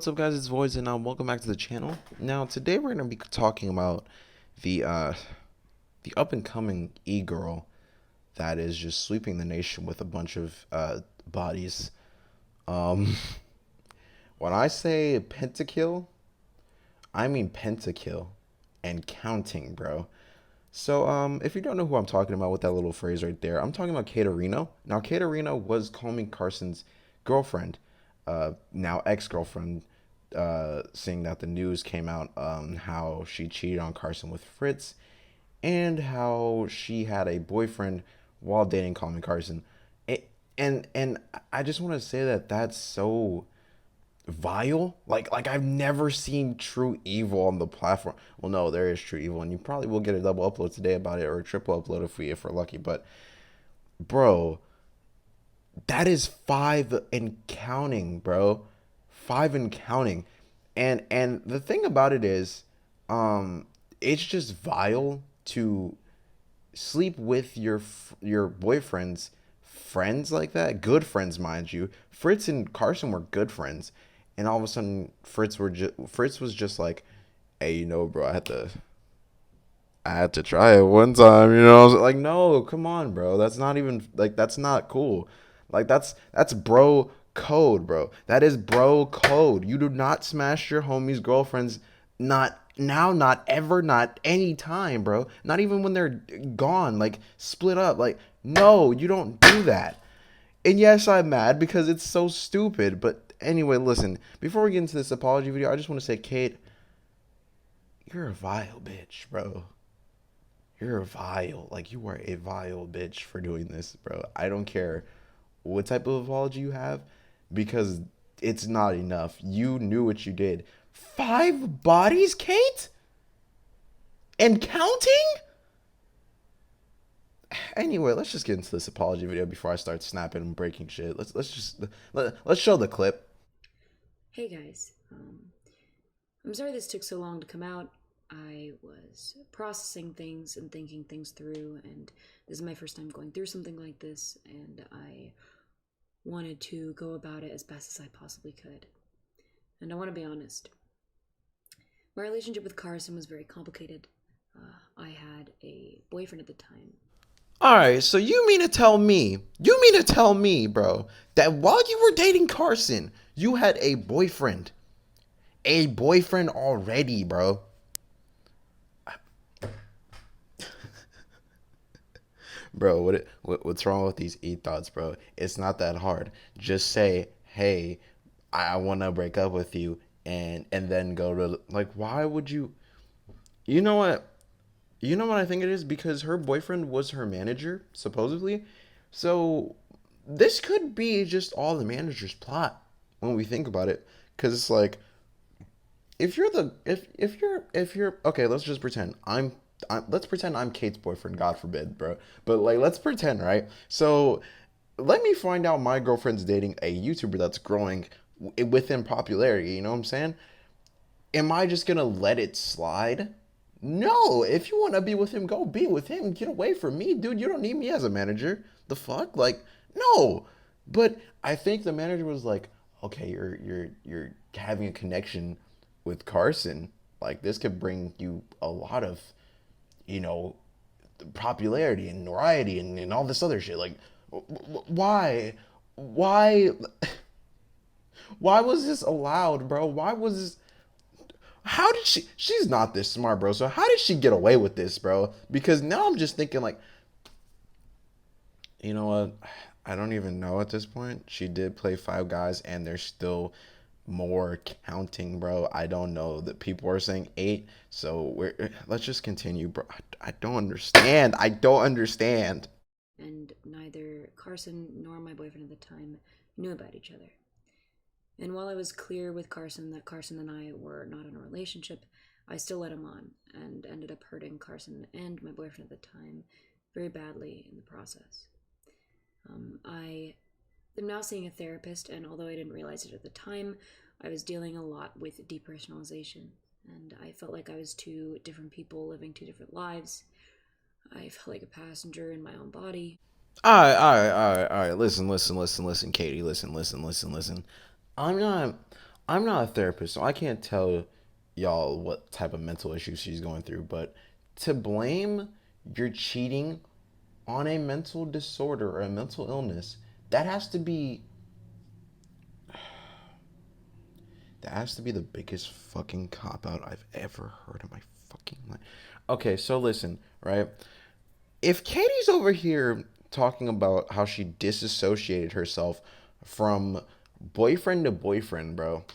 what's up, guys? It's Voice, and welcome back to the channel. Now, today we're going to be talking about the the up and coming e-girl that is just sweeping the nation with a bunch of bodies. Um, when I say pentakill, I mean pentakill and counting, bro. So, if you don't know who I'm talking about with that little phrase right there, I'm talking about Katerino. Now, Katerino was Comey Carson's girlfriend, now ex-girlfriend, seeing that the news came out, how she cheated on Carson with Fitz, and how she had a boyfriend while dating Comey Carson. And I just want to say that that's so vile. Like I've never seen true evil on the platform. Well, no, there is true evil, and you probably will get a double upload today about it, or a triple upload if we're lucky. But bro, that is five and counting, bro. Five and counting. And the thing about it is, it's just vile to sleep with your boyfriend's friends like that. Good friends, mind you. Fritz and Carson were good friends, and all of a sudden, Fritz was just like, "Hey, bro, I had to try it one time." I was like, "No, come on, bro. That's not even like that's not cool. Like that's bro code, bro. That is bro code. You do not smash your homie's girlfriends. Not now, not ever, not any time, bro. Not even when they're gone, like split up. Like, no, you don't do that." And yes, I'm mad because it's so stupid. But anyway, listen, before we get into this apology video, I just want to say, Kate, you're a vile bitch, bro. You're a vile. Like, you are a vile bitch for doing this, bro. I don't care what type of apology you have, because it's not enough. You knew what you did. Five bodies, Kate? And counting? Anyway, let's just get into this apology video before I start snapping and breaking shit. Let's show the clip. Hey guys, I'm sorry this took so long to come out. I was processing things and thinking things through, and this is my first time going through something like this, and I wanted to go about it as best as I possibly could. And I want to be honest. My relationship with Carson was very complicated. I had a boyfriend at the time. Alright, so you mean to tell me, bro, that while you were dating Carson, you had a boyfriend? A boyfriend already, bro. Bro, what's wrong with these e-thoughts, bro? It's not that hard. Just say, "Hey, I want to break up with you," and then go to, like, why would you? You know what? You know what I think it is? Because her boyfriend was her manager, supposedly. So this could be just all the manager's plot when we think about it. Cause it's like, if you're okay, let's just pretend let's pretend I'm Kate's boyfriend, God forbid, bro. But like, let's pretend, right? So let me find out my girlfriend's dating a YouTuber that's growing within popularity. You know what I'm saying? Am I just gonna let it slide? No. If you want to be with him, go be with him. Get away from me, dude. You don't need me as a manager. The fuck? Like, no. But I think the manager was like, "Okay, you're having a connection with Carson. Like, this could bring you a lot of, you know, popularity and notoriety and all this other shit. Like, why, why, why was this allowed, bro? Why was this? How did she's not this smart, bro. So how did she get away with this, bro? Because now I'm just thinking, like, you know what? I don't even know at this point. She did play Five Guys, and there's still more counting, bro. I don't know. That people are saying eight, so let's just continue, bro. I don't understand. I don't understand. And neither Carson nor my boyfriend at the time knew about each other. And while I was clear with Carson that Carson and I were not in a relationship, I still led him on and ended up hurting Carson and my boyfriend at the time very badly in the process. I am now seeing a therapist, and although I didn't realize it at the time, I was dealing a lot with depersonalization, and I felt like I was two different people living two different lives. I felt like a passenger in my own body. All right. Listen, Katie. Listen. I'm not. I'm not a therapist, so I can't tell y'all what type of mental issues she's going through, but to blame your cheating on a mental disorder or a mental illness, that has to be that has to be the biggest fucking cop out I've ever heard in my fucking life. Okay, so listen, right? If Katie's over here talking about how she disassociated herself from boyfriend to boyfriend, bro,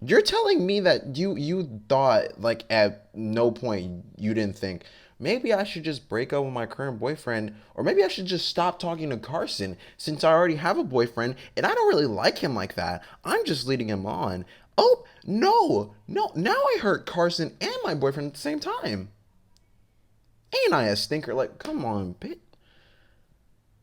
you're telling me that you thought like at no point you didn't think maybe I should just break up with my current boyfriend or maybe I should just stop talking to Carson since I already have a boyfriend and I don't really like him like that. I'm just leading him on. Oh, no. No, now I hurt Carson and my boyfriend at the same time. Ain't I a stinker? Like, come on, bitch.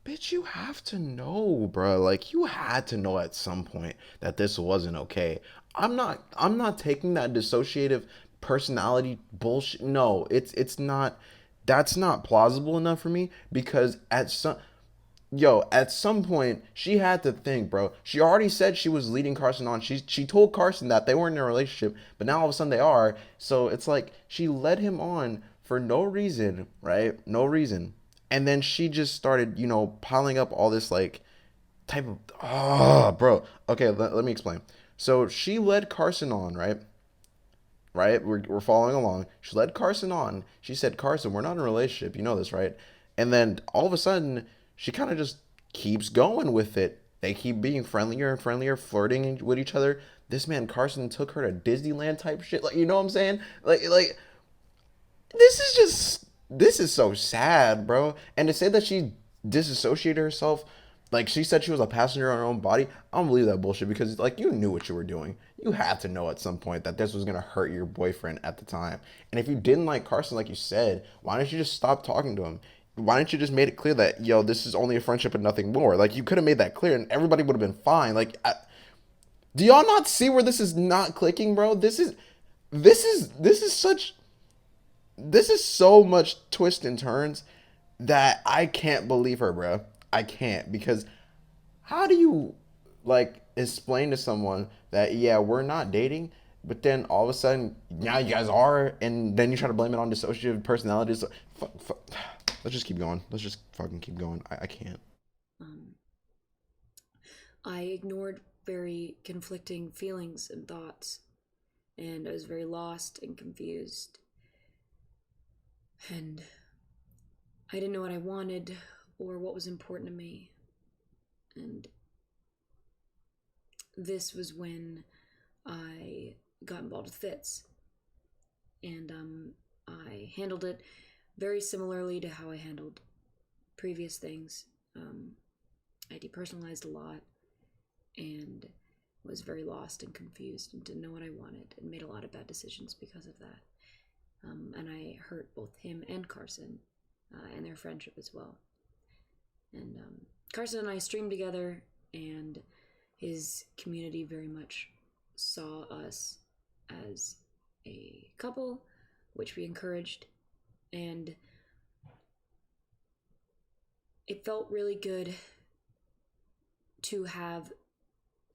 Bitch, you have to know, bro. Like you had to know at some point that this wasn't okay. I'm not taking that dissociative personality bullshit. No, it's not that's not plausible enough for me because at some point she had to think, bro. She already said she was leading Carson on. She told Carson that they weren't in a relationship, but now all of a sudden they are. So it's like she led him on for no reason, right? No reason. And then she just started, piling up all this like type of bro. Okay, let me explain. So she led Carson on, right? Right? We're following along. She led Carson on. She said, Carson, we're not in a relationship. You know this, right? And then all of a sudden, she kind of just keeps going with it. They keep being friendlier and friendlier, flirting with each other. This man Carson took her to Disneyland type shit. Like, you know what I'm saying? Like this is so sad, bro. And to say that she disassociated herself, like she said she was a passenger on her own body, I don't believe that bullshit because like you knew what you were doing. You had to know at some point that this was gonna hurt your boyfriend at the time. And if you didn't like Carson, like you said, why didn't you just stop talking to him? Why didn't you just made it clear that this is only a friendship and nothing more? Like you could have made that clear, and everybody would have been fine. Do y'all not see where this is not clicking, bro? This is so much twist and turns that I can't believe her, bro. I can't because how do you like explain to someone that yeah we're not dating, but then all of a sudden now you guys are, and then you try to blame it on dissociative personalities. Let's just keep going. Let's just fucking keep going. I can't. Um, I ignored very conflicting feelings and thoughts, and I was very lost and confused. And I didn't know what I wanted or what was important to me. And this was when I got involved with Fitz. And I handled it very similarly to how I handled previous things. I depersonalized a lot and was very lost and confused and didn't know what I wanted and made a lot of bad decisions because of that. And I hurt both him and Carson and their friendship as well. And Carson and I streamed together, and his community very much saw us as a couple, which we encouraged. And it felt really good to have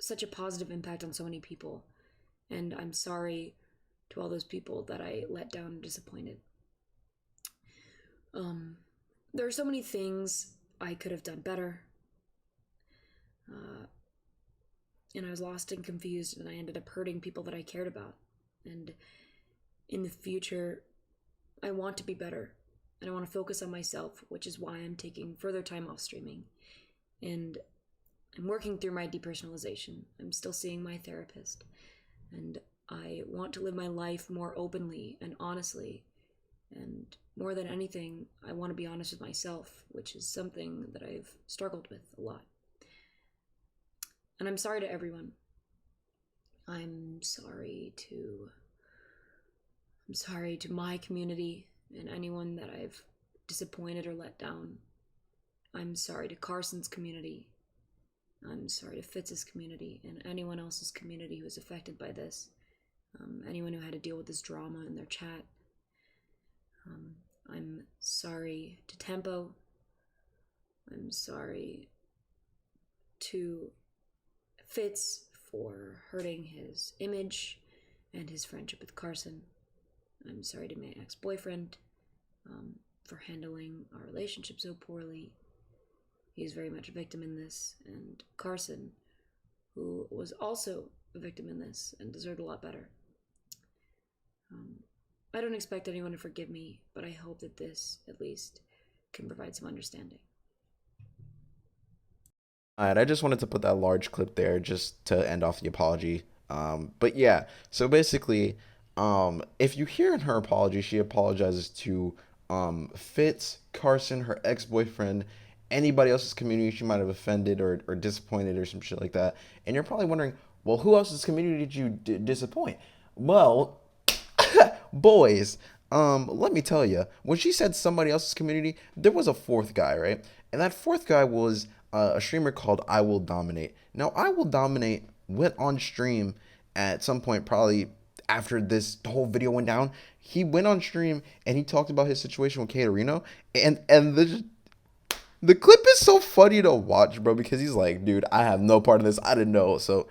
such a positive impact on so many people. And I'm sorry to all those people that I let down and disappointed. Um, there are so many things I could have done better. Uh, and I was lost and confused, and I ended up hurting people that I cared about. And in the future, I want to be better, and I want to focus on myself, which is why I'm taking further time off streaming. And I'm working through my depersonalization. I'm still seeing my therapist, and I want to live my life more openly and honestly. And more than anything, I want to be honest with myself, which is something that I've struggled with a lot. And I'm sorry to everyone. I'm sorry to I'm sorry to my community and anyone that I've disappointed or let down. I'm sorry to Carson's community. I'm sorry to Fitz's community and anyone else's community who was affected by this. Anyone who had to deal with this drama in their chat. I'm sorry to Tempo. I'm sorry to Fitz for hurting his image and his friendship with Carson. I'm sorry to my ex-boyfriend for handling our relationship so poorly. He's very much a victim in this, and Carson, who was also a victim in this and deserved a lot better. I don't expect anyone to forgive me, but I hope that this, at least, can provide some understanding. All right, I just wanted to put that large clip there just to end off the apology. But yeah, so basically, if you hear in her apology, she apologizes to Fitz, Carson, her ex boyfriend, anybody else's community she might have offended or disappointed or some shit like that. And you're probably wondering, well, who else's community did you disappoint? Well, boys, let me tell you, when she said somebody else's community, there was a fourth guy, right? And that fourth guy was a streamer called I Will Dominate. Now, I Will Dominate went on stream at some point, probably after this whole video went down. He went on stream and he talked about his situation with Katerino, and the clip is so funny to watch, bro, because he's like, dude, I have no part of this. I didn't know. So,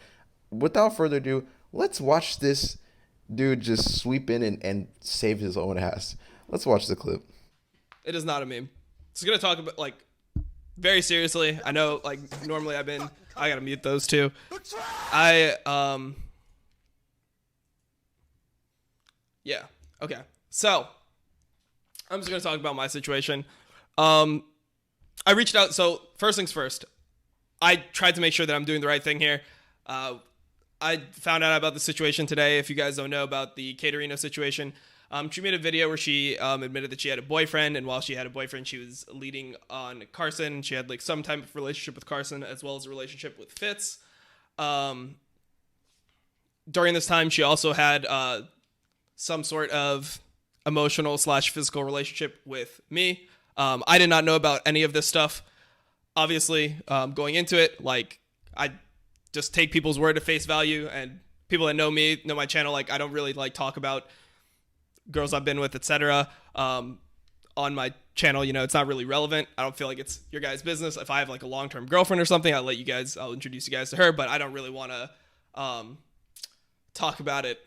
without further ado, let's watch this dude just sweep in and save his own ass. Let's watch the clip. It is not a meme. It's gonna talk about like very seriously. I know like normally I gotta mute those two. Yeah. Okay. So I'm just gonna talk about my situation. I reached out. So first things first, I tried to make sure that I'm doing the right thing here. I found out about the situation today. If you guys don't know about the Katerino situation, she made a video where she admitted that she had a boyfriend, and while she had a boyfriend, she was leading on Carson. She had like some type of relationship with Carson as well as a relationship with Fitz. During this time, she also had some sort of emotional / physical relationship with me. I did not know about any of this stuff. Obviously, going into it, like I just take people's word at face value, and people that know me, know my channel, like I don't really like talk about girls I've been with, etc. On my channel, you know, it's not really relevant. I don't feel like it's your guys' business. If I have like a long-term girlfriend or something, I'll introduce you guys to her, but I don't really want to talk about it.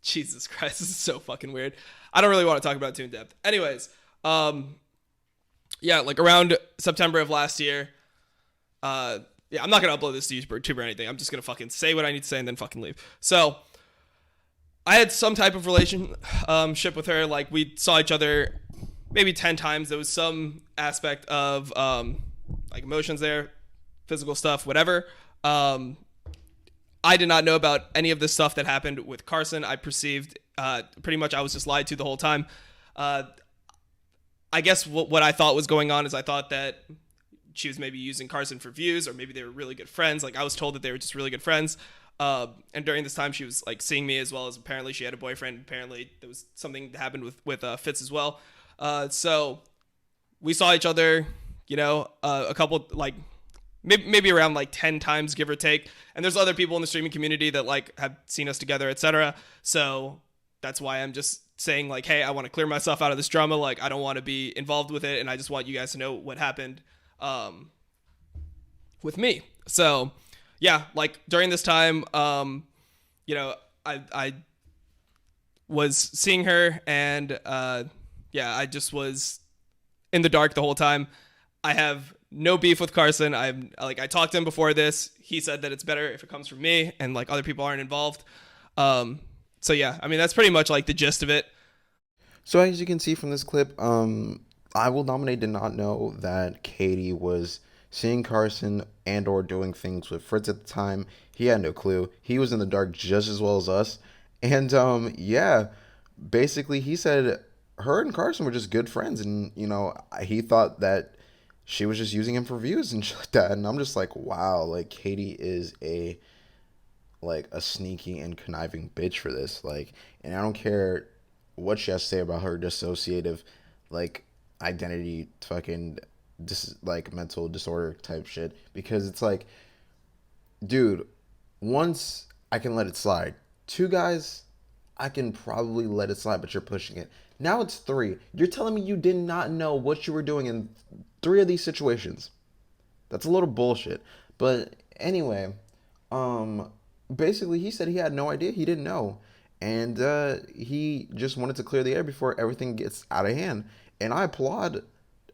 Jesus Christ, this is so fucking weird. I don't really want to talk about it too in depth. Anyways, yeah, like around September of last year, yeah, I'm not going to upload this to YouTube or anything. I'm just going to fucking say what I need to say and then fucking leave. So, I had some type of relationship with her. Like, we saw each other maybe 10 times. There was some aspect of, like, emotions there, physical stuff, whatever. I did not know about any of this stuff that happened with Carson. I perceived, pretty much I was just lied to the whole time. I guess what I thought was going on is I thought that she was maybe using Carson for views, or maybe they were really good friends. Like I was told that they were just really good friends. And during this time, she was like seeing me, as well as apparently she had a boyfriend. Apparently there was something that happened with Fitz as well. So we saw each other, you know, a couple, like maybe around like 10 times, give or take. And there's other people in the streaming community that like have seen us together, etc. So that's why I'm just saying like, hey, I want to clear myself out of this drama. Like I don't want to be involved with it, and I just want you guys to know what happened with me. So yeah, like during this time, you know, I was seeing her, and yeah, I just was in the dark the whole time. I have no beef with Carson. I talked to him before this. He said that it's better if it comes from me and like other people aren't involved. So yeah, I mean, that's pretty much like the gist of it. So as you can see from this clip, I Will Dominate did not know that Katie was seeing Carson and or doing things with Fritz at the time. He had no clue. He was in the dark just as well as us. And yeah, basically he said her and Carson were just good friends, and you know, he thought that she was just using him for views and shit like that. And I'm just like, wow, like Katie is a sneaky and conniving bitch for this. Like, and I don't care what she has to say about her dissociative like identity fucking like mental disorder type shit, because it's like, dude, once I can let it slide, two guys I can probably let it slide, but you're pushing it. Now it's three. You're telling me you did not know what you were doing in three of these situations. That's a little bullshit. But anyway, Um, basically, he said he had no idea. He didn't know, and he just wanted to clear the air before everything gets out of hand. And I applaud.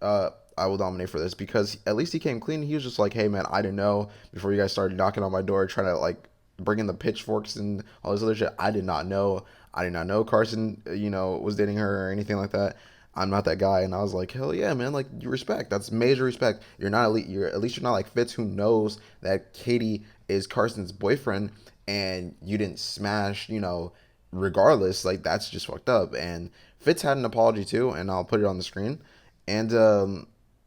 Uh, I will dominate for this because at least he came clean. He was just like, "Hey, man, I didn't know before you guys started knocking on my door, trying to like bring in the pitchforks and all this other shit. I did not know. I did not know Carson, was dating her or anything like that. I'm not that guy." And I was like, hell yeah, man. Like, you respect. That's major respect. You're not elite. You're at least you're not like Fitz, who knows that Katie is Carson's boyfriend, and you didn't smash. Regardless, like that's just fucked up. And Fitz had an apology too, and I'll put it on the screen. And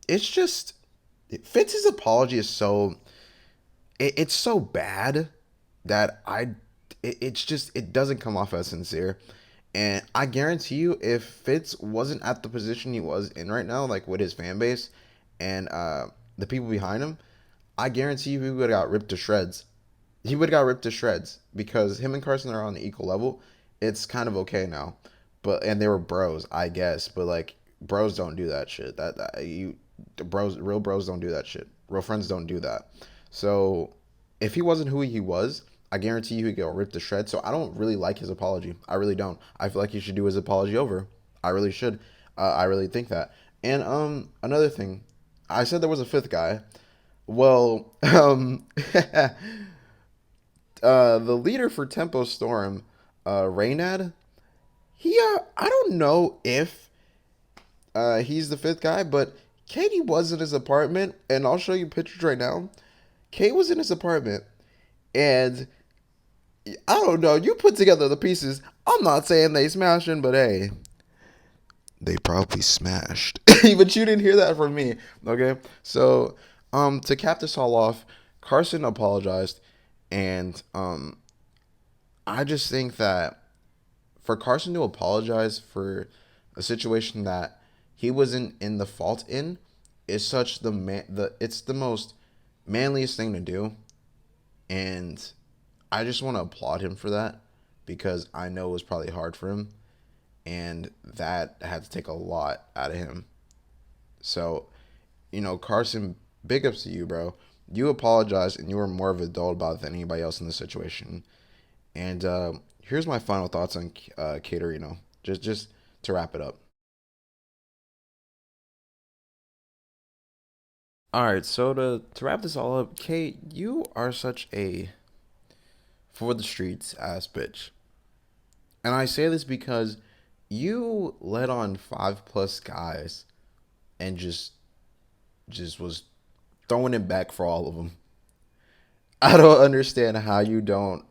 it's just Fitz's apology is it's so bad that it's just it doesn't come off as sincere. And I guarantee you, if Fitz wasn't at the position he was in right now, like with his fan base and the people behind him, I guarantee you he would have got ripped to shreds. He would have got ripped to shreds because him and Carson are on the equal level. It's kind of okay now, and they were bros, I guess. But like bros don't do that shit. Real bros don't do that shit. Real friends don't do that. So if he wasn't who he was, I guarantee you he'd get ripped to shreds. So I don't really like his apology. I really don't. I feel like he should do his apology over. I really should. I really think that. And another thing, I said there was a fifth guy. Well, the leader for Tempo Storm, Reynad, I don't know if he's the fifth guy, but Katie was in his apartment, and I'll show you pictures right now. Kate was in his apartment, and I don't know. You put together the pieces. I'm not saying they smashing, but hey, they probably smashed. But you didn't hear that from me, okay? So, to cap this all off, Carson apologized, and I just think that for Carson to apologize for a situation that he wasn't in the fault in is such it's the most manliest thing to do, and I just want to applaud him for that because I know it was probably hard for him, and that had to take a lot out of him. So, Carson, big ups to you, bro. You apologized and you were more of an adult about it than anybody else in the situation. And here's my final thoughts on Katerino, just to wrap it up. All right, so to wrap this all up, Kate, you are such a for the streets ass bitch, and I say this because you led on 5+ guys and just was throwing it back for all of them. I don't understand how you don't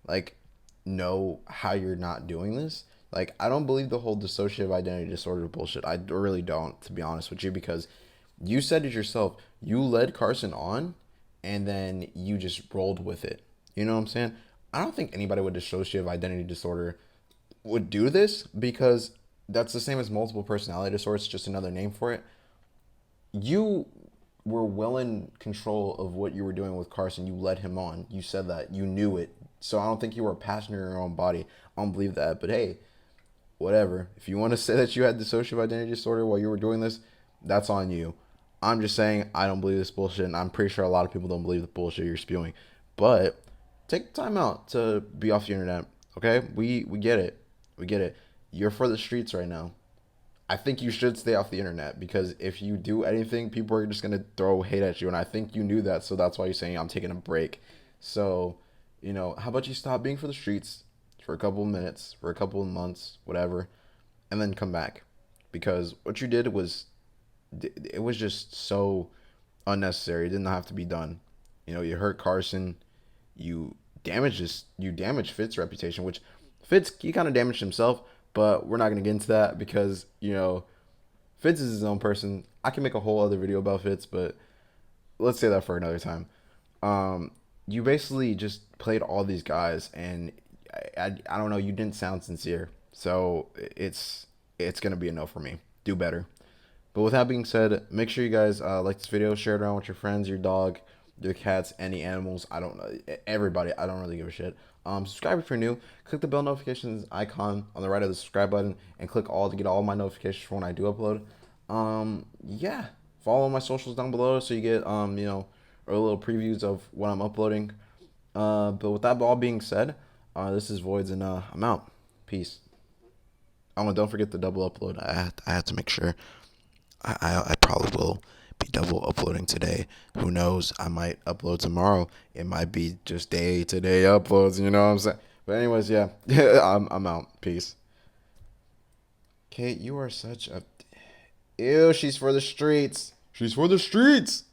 like know how you're not doing this. Like, I don't believe the whole dissociative identity disorder bullshit. I really don't, to be honest with you, because you said it yourself. You led Carson on, and then you just rolled with it. You know what I'm saying? I don't think anybody with dissociative identity disorder would do this because that's the same as multiple personality disorder. It's just another name for it. You were well in control of what you were doing with Carson. You led him on. You said that. You knew it. So I don't think you were a passenger in your own body. I don't believe that. But hey, whatever. If you want to say that you had dissociative identity disorder while you were doing this, that's on you. I'm just saying I don't believe this bullshit, and I'm pretty sure a lot of people don't believe the bullshit you're spewing. But take time out to be off the internet. Okay? We get it. We get it. You're for the streets right now. I think you should stay off the internet because if you do anything, people are just gonna throw hate at you, and I think you knew that, so that's why you're saying I'm taking a break. So, how about you stop being for the streets for a couple of minutes, for a couple of months, whatever, and then come back, because what you did was just so unnecessary. It did not have to be done. You hurt Carson, you damaged Fitz's reputation, which Fitz he kind of damaged himself, but we're not gonna get into that because Fitz is his own person. I can make a whole other video about Fitz, but let's say that for another time. You basically just played all these guys, and I don't know. You didn't sound sincere, so it's gonna be a no for me. Do better. But with that being said, make sure you guys like this video, share it around with your friends, your dog, your cats, any animals. I don't know. Everybody. I don't really give a shit. Subscribe if you're new. Click the bell notifications icon on the right of the subscribe button and click all to get all my notifications for when I do upload. Yeah. Follow my socials down below so you get, a little previews of what I'm uploading. But with that all being said, this is Voids, and I'm out. Peace. Oh, and don't forget the double upload. I had to make sure. I probably will be double uploading today. Who knows? I might upload tomorrow. It might be just day to day uploads. You know what I'm saying? But anyways, yeah, I'm out. Peace. Kate, you are such a. Ew, she's for the streets. She's for the streets.